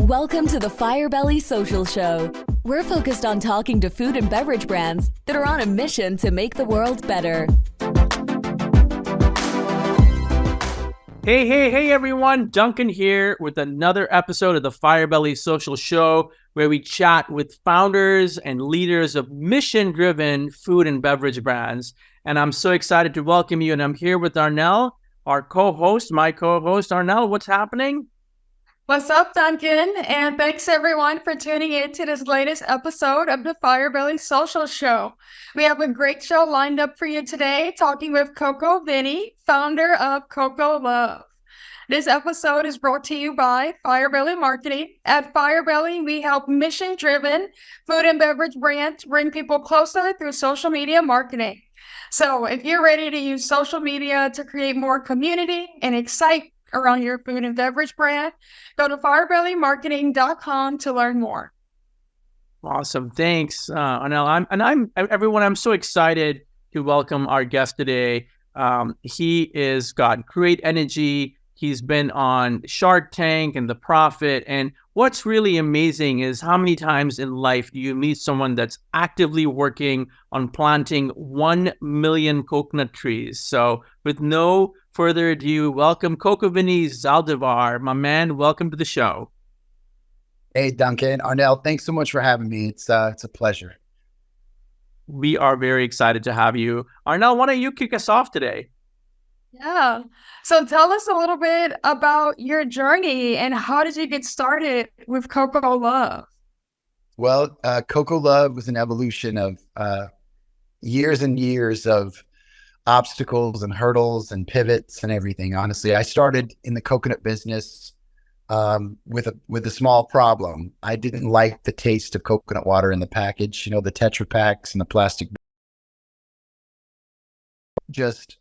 Welcome to the Firebelly Social Show. We're focused on talking to food and beverage brands that are on a mission to make the world better. Hey, everyone. Duncan here with another episode of the Firebelly Social Show, where we chat with founders and leaders of mission-driven food and beverage brands. And I'm so excited to welcome you. And I'm here with Arnell, our co-host, my co-host. Arnell, what's happening? What's up, Duncan? And thanks everyone for tuning in to this latest episode of the Firebelly Social Show. We have a great show lined up for you today, talking with CocoVinny, founder of CocoLove. This episode is brought to you by Firebelly Marketing. At Firebelly, we help mission-driven food and beverage brands bring people closer through social media marketing. So if you're ready to use social media to create more community and excite around your food and beverage brand, go to firebellymarketing.com to learn more. Awesome. Thanks, Arnell. I'm so excited to welcome our guest today. He is got great energy. He's been on Shark Tank and The Profit. And what's really amazing is how many times in life do you meet someone that's actively working on planting 1 million coconut trees? So with no further ado, welcome CocoVinny Zaldivar. My man, welcome to the show. Hey, Duncan. Arnell, thanks so much for having me. It's a pleasure. We are very excited to have you. Arnell, why don't you kick us off today? Yeah. So tell us a little bit about your journey and how did you get started with CocoLove? Well, CocoLove was an evolution of years and years of obstacles and hurdles and pivots and everything. Honestly, I started in the coconut business with a small problem. I didn't like the taste of coconut water in the package, the Tetra Paks and the plastic. Just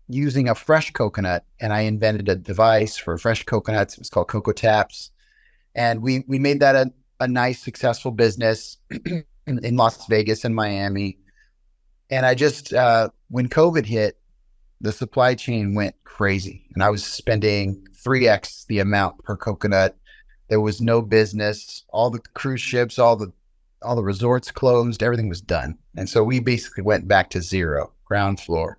using a fresh coconut, and I invented a device for fresh coconuts. It was called Coco Taps, and we made that a nice, successful business in Las Vegas and Miami. And I just, when COVID hit, the supply chain went crazy, and I was spending 3x the amount per coconut. There was no business. All the cruise ships, all the resorts closed. Everything was done, and so we basically went back to zero, ground floor.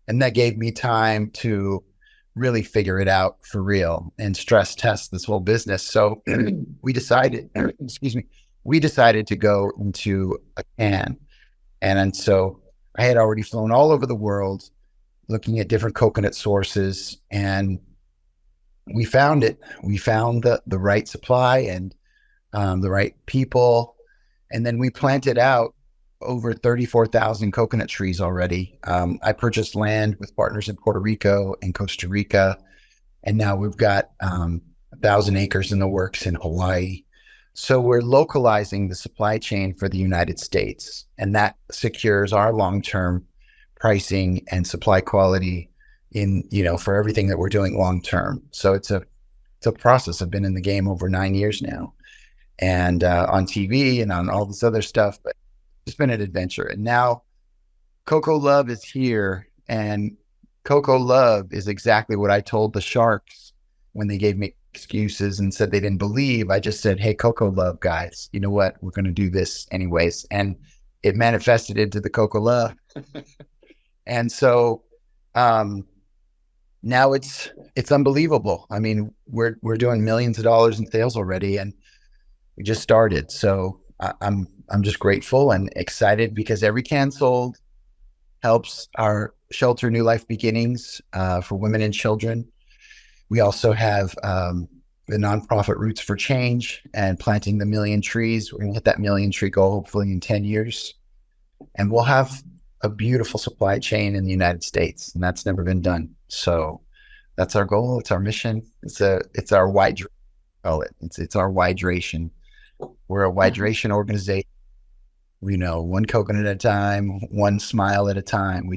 And that gave me time to really figure it out for real and stress test this whole business. So we decided to go into a can. And so I had already flown all over the world looking at different coconut sources, and we found it. We found the right supply and the right people. And then we planted out over 34,000 coconut trees already. I purchased land with partners in Puerto Rico and Costa Rica, and now we've got 1,000 acres in the works in Hawaii. So we're localizing the supply chain for the United States, and that secures our long-term pricing and supply quality for everything that we're doing long-term. So it's a process. I've been in the game over 9 years now, and on TV and on all this other stuff, but it's been an adventure. And now CocoLove is here, and CocoLove is exactly what I told the sharks when they gave me excuses and said they didn't believe. I just said, hey, CocoLove guys, you know what? We're going to do this anyways. And it manifested into the CocoLove. And so now it's unbelievable. I mean, we're doing millions of dollars in sales already, and we just started. So I'm just grateful and excited because every can sold helps our shelter New Life Beginnings for women and children. We also have the nonprofit Roots for Change and planting the 1 million trees. We're going to hit that 1 million tree goal hopefully in 10 years. And we'll have a beautiful supply chain in the United States, and that's never been done. So that's our goal. It's our mission. It's our it's our hydration. We're a hydration organization. One coconut at a time, one smile at a time.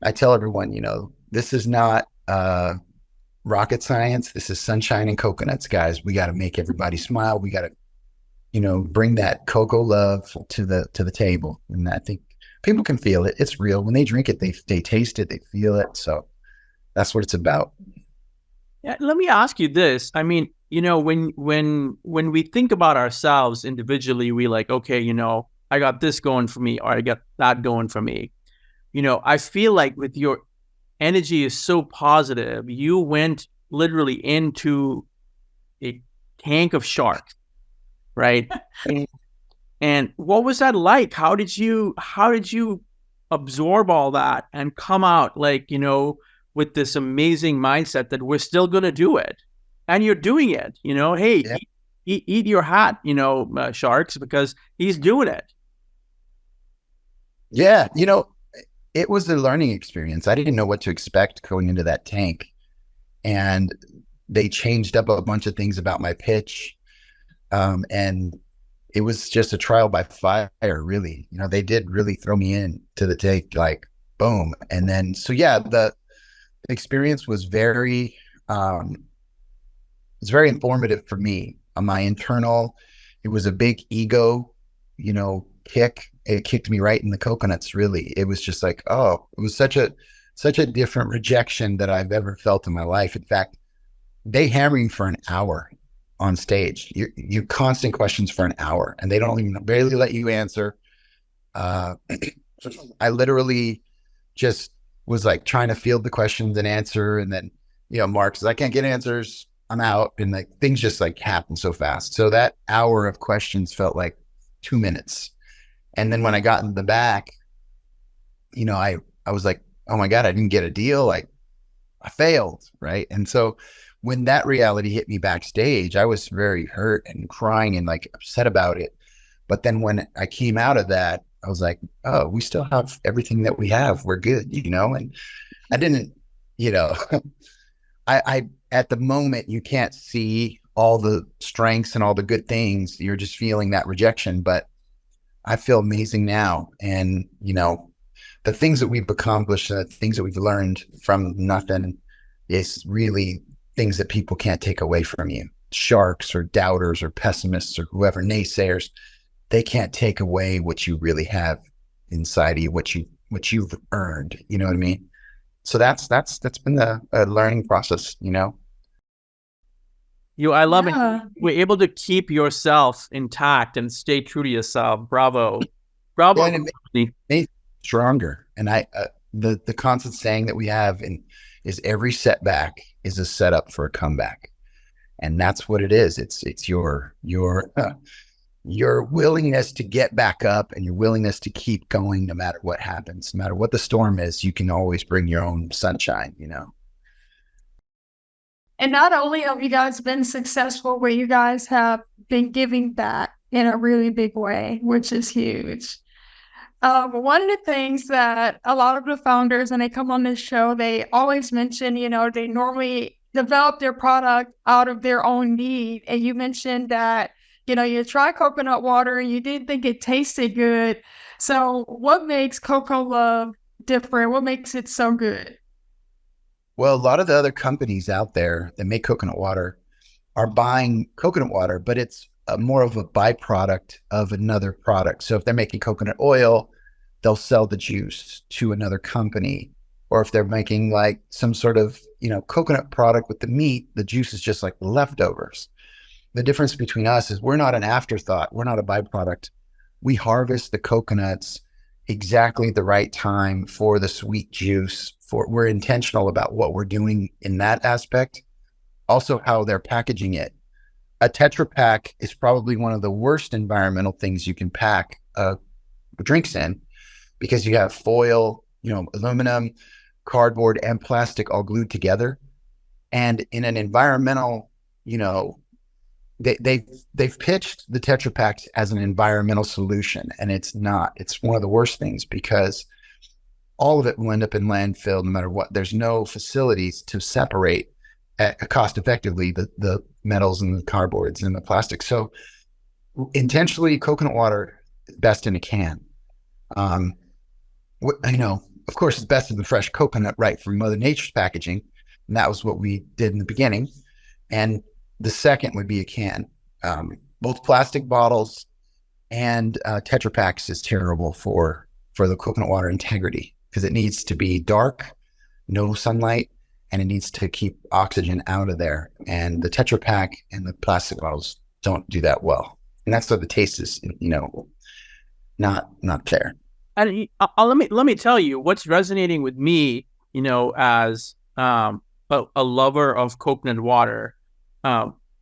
I tell everyone, this is not rocket science. This is sunshine and coconuts, guys. We got to make everybody smile. We got to, bring that cocoa love to the table. And I think people can feel it. It's real. When they drink it, they taste it, they feel it. So that's what it's about. Yeah, let me ask you this. I mean, when we think about ourselves individually, we like, okay, I got this going for me, or I got that going for me. I feel like with your energy is so positive, you went literally into a tank of sharks, right? And what was that like? How did you absorb all that and come out like, with this amazing mindset that we're still going to do it, and you're doing it, hey, Yeah. eat your hat, sharks, because he's doing it. Yeah. It was a learning experience. I didn't know what to expect going into that tank. And they changed up a bunch of things about my pitch. And it was just a trial by fire, really. They did really throw me in to the tank, like, boom. And then, so yeah, the experience was very, it's very informative for me on my internal. It was a big ego, kick. It kicked me right in the coconuts, really. It was just like, oh, it was such a different rejection that I've ever felt in my life. In fact, they hammer you for an hour on stage. You constant questions for an hour, and they don't even barely let you answer. I literally just was like trying to field the questions and answer. And then, Mark says, I can't get answers, I'm out. And like things just like happen so fast. So that hour of questions felt like 2 minutes. And then when I got in the back, I was like, oh my God, I didn't get a deal. Like, I failed. Right. And so when that reality hit me backstage, I was very hurt and crying and like upset about it. But then when I came out of that, I was like, oh, we still have everything that we have. We're good, and I didn't, I at the moment, you can't see all the strengths and all the good things. You're just feeling that rejection. But I feel amazing now. And, the things that we've accomplished, the things that we've learned from nothing is really things that people can't take away from you. Sharks or doubters or pessimists or whoever, naysayers, they can't take away what you really have inside of you, what you've earned. You know what I mean? So that's been a learning process, I love it. We're able to keep yourself intact and stay true to yourself. Bravo. Yeah, and it made stronger. And the constant saying that we have is every setback is a setup for a comeback. And that's what it is. It's your willingness to get back up and your willingness to keep going no matter what happens, no matter what the storm is. You can always bring your own sunshine, And not only have you guys been successful, but you guys have been giving back in a really big way, which is huge. One of the things that a lot of the founders, when they come on this show, they always mention, they normally develop their product out of their own need. And you mentioned that, you try coconut water and you didn't think it tasted good. So what makes CocoLove different? What makes it so good? Well, a lot of the other companies out there that make coconut water are buying coconut water, but it's more of a byproduct of another product. So if they're making coconut oil, they'll sell the juice to another company. Or if they're making like some sort of, coconut product with the meat, the juice is just like leftovers. The difference between us is we're not an afterthought. We're not a byproduct. We harvest the coconuts exactly the right time for the sweet juice. We're intentional about what we're doing in that aspect. Also how they're packaging it. A Tetra Pak is probably one of the worst environmental things you can pack drinks in, because you have foil, aluminum, cardboard, and plastic all glued together. And in an environmental, they've pitched the Tetra Paks as an environmental solution, and it's not. It's one of the worst things, because all of it will end up in landfill no matter what. There's no facilities to separate cost effectively the metals and the cardboards and the plastic. So intentionally, coconut water is best in a can. Of course, it's best in the fresh coconut right from Mother Nature's packaging. And that was what we did in the beginning. And the second would be a can. Both plastic bottles and Tetra Paks is terrible for the coconut water integrity, because it needs to be dark, no sunlight, and it needs to keep oxygen out of there. And the Tetra Pak and the plastic bottles don't do that well. And that's why the taste is, not there. And let me tell you what's resonating with me, as a lover of coconut water,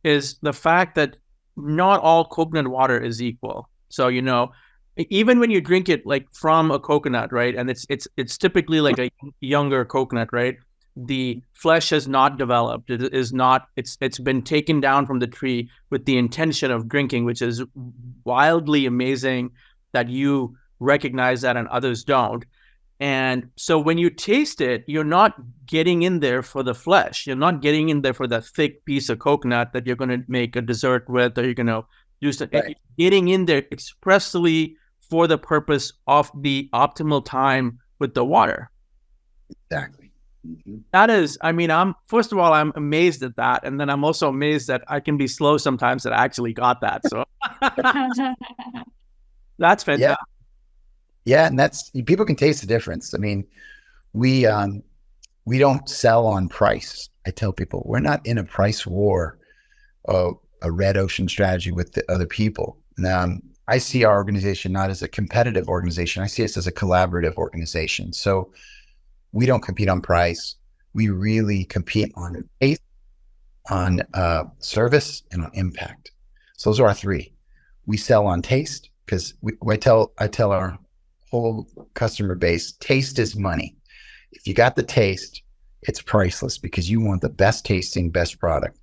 is the fact that not all coconut water is equal. So, even when you drink it like from a coconut, right, and it's typically like a younger coconut, right, the flesh has not developed. It is not. It's been taken down from the tree with the intention of drinking, which is wildly amazing that you recognize that and others don't. And so when you taste it, you're not getting in there for the flesh. You're not getting in there for that thick piece of coconut that you're going to make a dessert with, or you're going to do something. Right. You're getting in there expressly for the purpose of the optimal time with the water. Exactly. Mm-hmm. That is, first of all, I'm amazed at that. And then I'm also amazed that I can be slow sometimes that I actually got that. So that's fantastic. Yeah, and that's, people can taste the difference. I mean, we don't sell on price. I tell people we're not in a price war, a red ocean strategy with the other people. I see our organization not as a competitive organization. I see us as a collaborative organization. So we don't compete on price. We really compete on taste, on service, and on impact. So those are our three. We sell on taste because I tell our whole customer base, taste is money. If you got the taste, it's priceless because you want the best tasting, best product.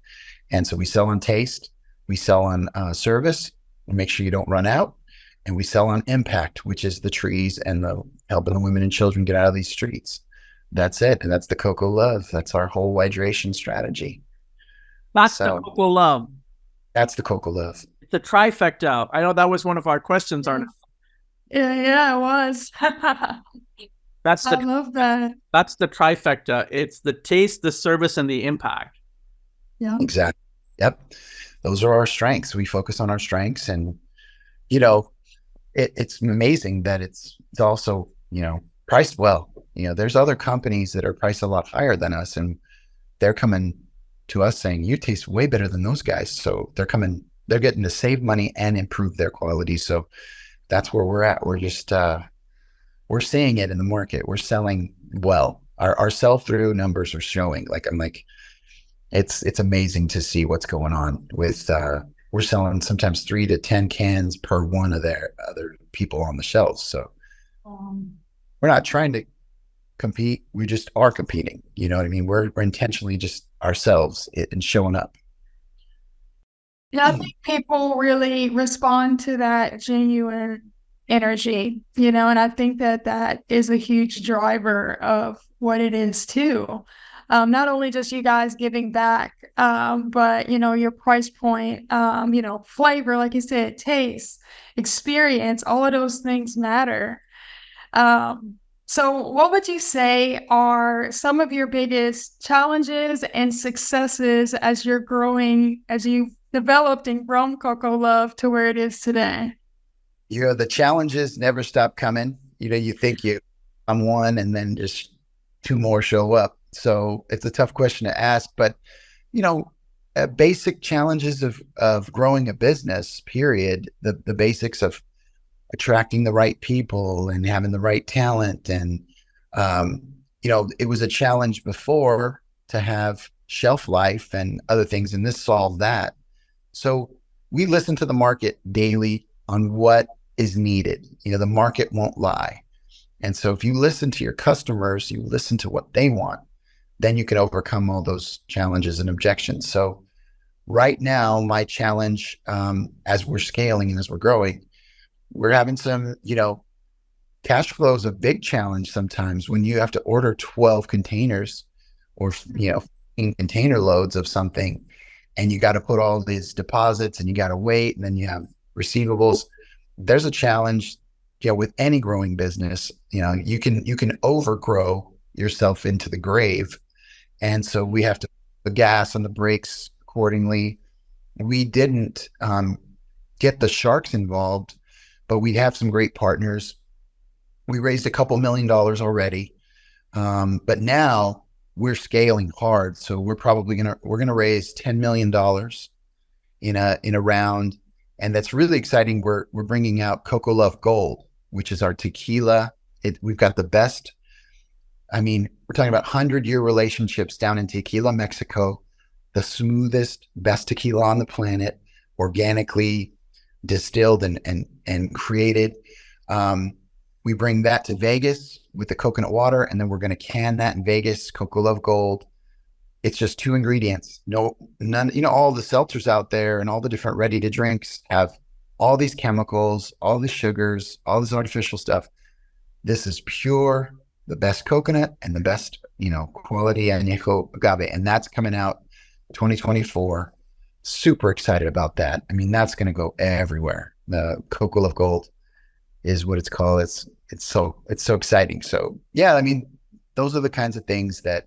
And so we sell on taste, we sell on service, and make sure you don't run out. And we sell on impact, which is the trees and the helping the women and children get out of these streets. That's it. And that's the CocoLove. That's our whole hydration strategy. That's the CocoLove. That's the CocoLove. It's a trifecta. I know that was one of our questions, Arnel. Yeah, it was. I love that. That's the trifecta. It's the taste, the service, and the impact. Yeah. Exactly. Yep. Those are our strengths. We focus on our strengths, and it's amazing that it's also priced well. There's other companies that are priced a lot higher than us, and they're coming to us saying, you taste way better than those guys. So they're getting to save money and improve their quality. So that's where we're at. We're just, we're seeing it in the market. We're selling well. Our sell-through numbers are showing. It's amazing to see what's going on with, we're selling sometimes 3 to 10 cans per one of their other people on the shelves. So we're not trying to compete. We just are competing. You know what I mean? We're intentionally just ourselves and showing up. Yeah, I think people really respond to that genuine energy, and I think that is a huge driver of what it is too. Not only just you guys giving back, but, your price point, flavor, like you said, taste, experience, all of those things matter. So what would you say are some of your biggest challenges and successes as you're growing, as you've developed and grown CocoLove to where it is today? The challenges never stop coming. You think I'm one and then just 2 more show up. So it's a tough question to ask, but basic challenges of growing a business, period. The basics of attracting the right people and having the right talent. And, it was a challenge before to have shelf life and other things, and this solved that. So we listen to the market daily on what is needed. The market won't lie. And so if you listen to your customers, you listen to what they want, then you can overcome all those challenges and objections. So right now, my challenge, as we're scaling and as we're growing, we're having some, cash flow is a big challenge sometimes when you have to order 12 containers or, 15 container loads of something, and you got to put all these deposits and you got to wait, and then you have receivables. There's a challenge, with any growing business. You can overgrow yourself into the grave. And so we have to put the gas on the brakes accordingly. We didn't get the sharks involved, but we have some great partners. We raised a couple $1 million already. But now we're scaling hard. So we're probably we're gonna raise $10 million in a round, and that's really exciting. We're bringing out CocoLove Gold, which is our tequila. We've got the best. I mean, we're talking about 100-year relationships down in Tequila, Mexico, the smoothest, best tequila on the planet, organically distilled and created. We bring that to Vegas with the coconut water, and then we're going to can that in Vegas, CocoLove Gold. It's just 2 ingredients. None, all the seltzers out there and all the different ready to drinks have all these chemicals, all the sugars, all this artificial stuff. This is pure, the best coconut and the best, quality añejo agave. And that's coming out 2024. Super excited about that. I mean, that's going to go everywhere. The CocoLove Gold is what it's called. It's so exciting. So yeah, I mean, those are the kinds of things that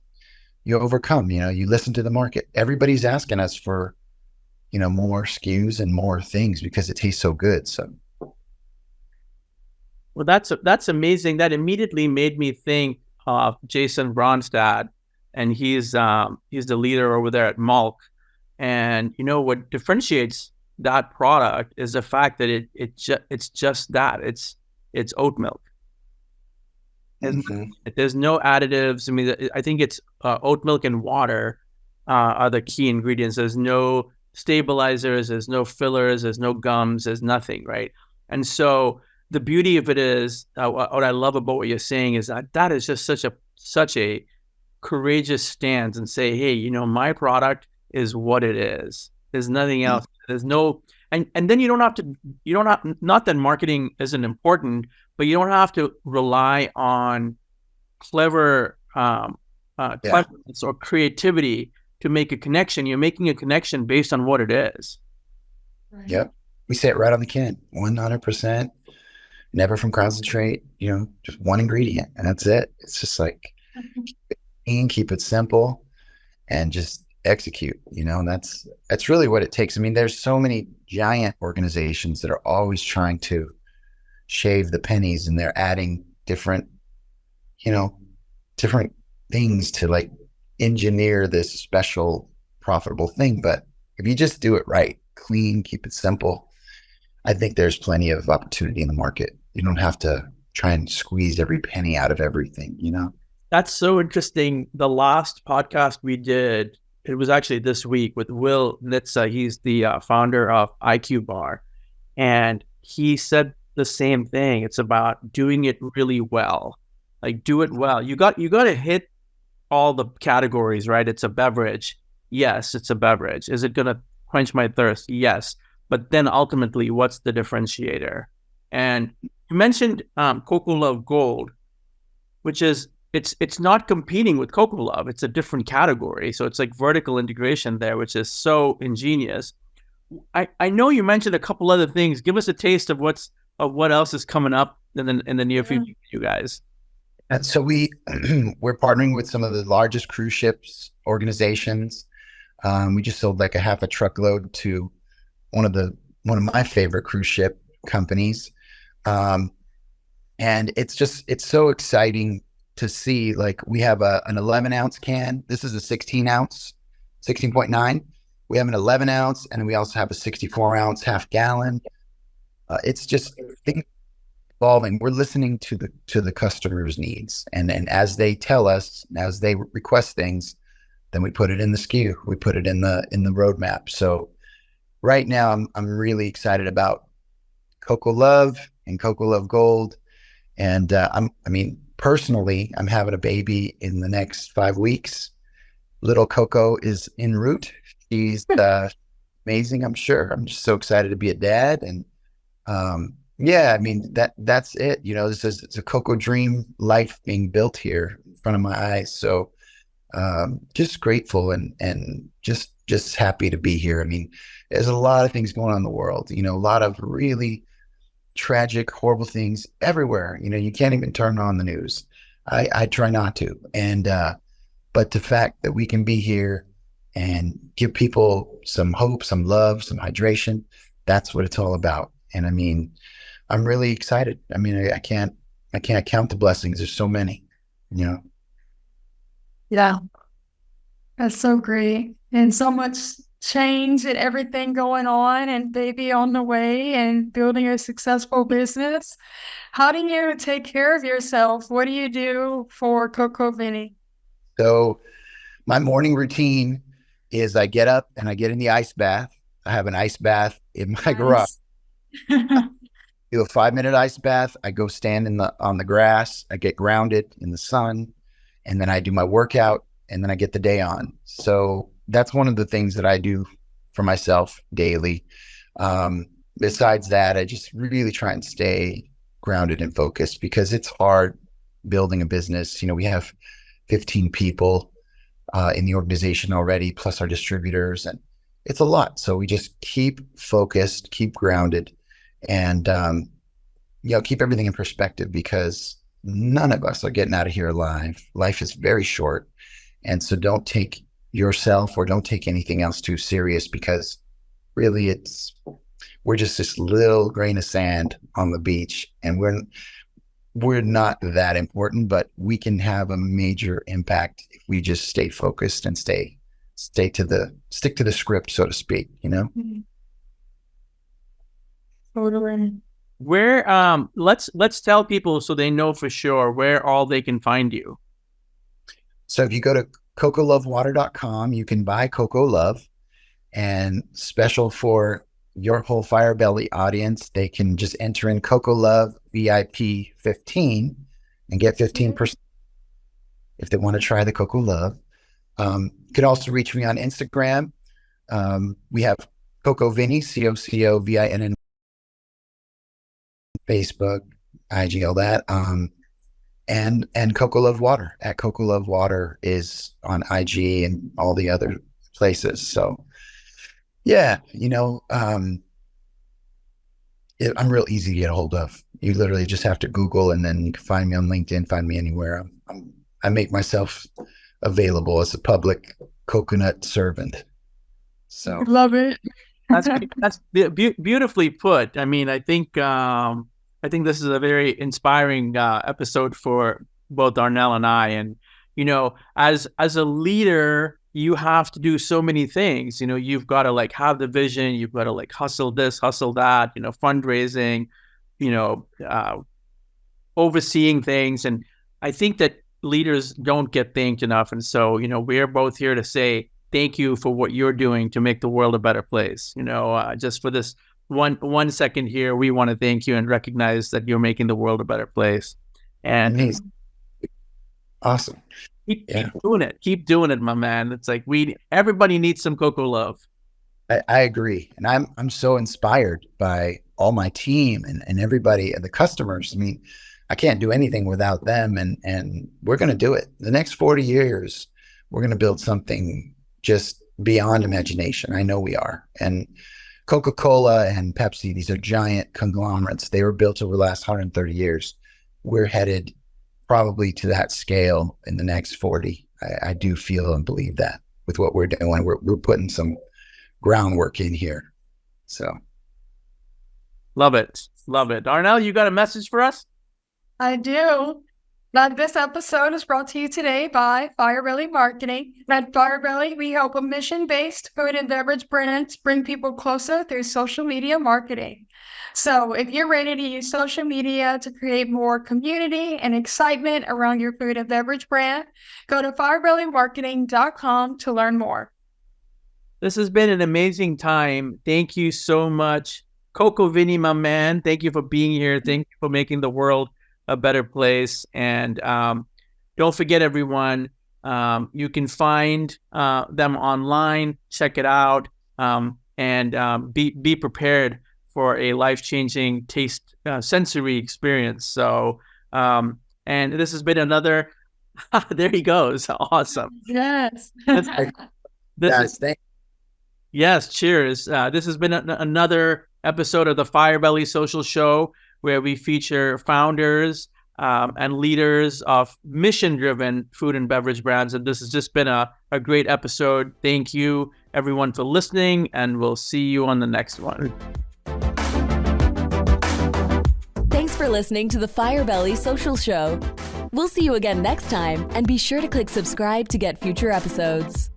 you overcome. You listen to the market. Everybody's asking us for, more SKUs and more things because it tastes so good. So. Well, that's amazing. That immediately made me think of Jason Bronstad, and he's the leader over there at Malk. And what differentiates that product is the fact that it's just that it's oat milk. Mm-hmm. There's no additives. I mean, I think it's oat milk and water are the key ingredients. There's no stabilizers, there's no fillers, there's no gums, there's nothing, right? And so the beauty of it is, what I love about what you're saying is that is just such a courageous stance, and say, hey, my product is what it is. There's nothing else. There's no, and then not that marketing isn't important, but you don't have to rely on cleverness or creativity to make a connection. You're making a connection based on what it is. Right. Yep. We say it right on the can, 100%. Never from concentrate, just one ingredient, and that's it. It's just like, keep it simple and just execute, and that's really what it takes. I mean, there's so many giant organizations that are always trying to shave the pennies, and they're adding different things to like engineer this special profitable thing. But if you just do it right, clean, keep it simple, I think there's plenty of opportunity in the market. You don't have to try and squeeze every penny out of everything, That's so interesting. The last podcast we did, it was actually this week, with Will Nitza. He's the founder of IQ Bar. And he said the same thing. It's about doing it really well. Like, do it well. You got to hit all the categories, right? It's a beverage. Yes, it's a beverage. Is it going to quench my thirst? Yes. But then ultimately, what's the differentiator? And you mentioned CocoLove Gold, which is, it's not competing with CocoLove. It's a different category. So it's like vertical integration there, which is so ingenious. I know you mentioned a couple other things. Give us a taste of what else is coming up in the near future, you guys. And so we're partnering with some of the largest cruise ships organizations. We just sold like a half a truckload to one of my favorite cruise ship companies. And it's so exciting to see, like, we have an 11-ounce can. This is a 16-ounce, 16.9. We have an 11-ounce, and we also have a 64-ounce half gallon. It's just things evolving. We're listening to the customer's needs, and as they tell us, as they request things, then we put it in the SKU. We put it in the roadmap. So right now, I'm really excited about CocoLove and CocoLove Gold, and personally, I'm having a baby in the next 5 weeks. Little Coco is en route. She's amazing, I'm sure. I'm just so excited to be a dad. And that's it. It's a Coco dream life being built here in front of my eyes. So just grateful and just happy to be here. I mean, there's a lot of things going on in the world, a lot of really tragic, horrible things everywhere. You can't even turn on the news. I try not to. And but the fact that we can be here and give people some hope, some love, some hydration, that's what it's all about. And I mean, I'm really excited. I mean, I can't count the blessings. There's so many, Yeah. That's so great. And so much change and everything going on and baby on the way and building a successful business. How do you take care of yourself? What do you do for CocoVinny? So my morning routine is I get up and I get in the ice bath. I have an ice bath in my garage. Nice. Do a 5-minute ice bath. I go stand on the grass. I get grounded in the sun, and then I do my workout, and then I get the day on. So that's one of the things that I do for myself daily. Besides that, I just really try and stay grounded and focused because it's hard building a business. You know, we have 15 people in the organization already, plus our distributors, and it's a lot. So we just keep focused, keep grounded, and keep everything in perspective because none of us are getting out of here alive. Life is very short, and so don't take yourself or don't take anything else too serious because really we're just this little grain of sand on the beach, and we're not that important, but we can have a major impact if we just stay focused and stick to the script, so to speak, you know? Totally. Where let's tell people so they know for sure where all they can find you. So if you go to CocoLoveWater.com, you can buy CocoLove, and special for your whole Firebelly audience, they can just enter in CocoLove VIP 15 and get 15% if they want to try the CocoLove. You can also reach me on Instagram. We have CocoVinny, CocoVinny, Facebook, IG, all that. And CocoLove Water at CocoLove Water is on IG and all the other places. So yeah, I'm real easy to get a hold of. You literally just have to Google, and then you can find me on LinkedIn, find me anywhere. I make myself available as a public coconut servant. So Love it. That's beautifully put. I mean, I think this is a very inspiring episode for both Darnell and I. And as a leader, you have to do so many things. You've got to have the vision. You've got to hustle this, hustle that. Fundraising. Overseeing things. And I think that leaders don't get thanked enough. And so we're both here to say thank you for what you're doing to make the world a better place. Just for this one second here, we want to thank you and recognize that you're making the world a better place. And amazing. Awesome. Keep doing it. Keep doing it, my man. It's everybody needs some CocoLove. I agree. And I'm so inspired by all my team and everybody and the customers. I mean, I can't do anything without them, and we're going to do it. The next 40 years, we're going to build something just beyond imagination. I know we are. And Coca-Cola and Pepsi, these are giant conglomerates. They were built over the last 130 years. We're headed probably to that scale in the next 40. I do feel and believe that with what we're doing. We're putting some groundwork in here. So love it. Darnell, you got a message for us? I do. Now, this episode is brought to you today by Firebelly Marketing. At Firebelly, we help mission-based food and beverage brands bring people closer through social media marketing. So if you're ready to use social media to create more community and excitement around your food and beverage brand, go to firebellymarketing.com to learn more. This has been an amazing time. Thank you so much, CocoVinny, my man. Thank you for being here. Thank you for making the world a better place. And don't forget, everyone, you can find them online. Check it out, and be prepared for a life-changing taste sensory experience. So, and this has been another. There he goes. Awesome. Yes. Yes. Cheers. This has been another episode of the Firebelly Social Show, where we feature founders and leaders of mission-driven food and beverage brands. And this has just been a great episode. Thank you, everyone, for listening, and we'll see you on the next one. Thanks for listening to the Firebelly Social Show. We'll see you again next time, and be sure to click subscribe to get future episodes.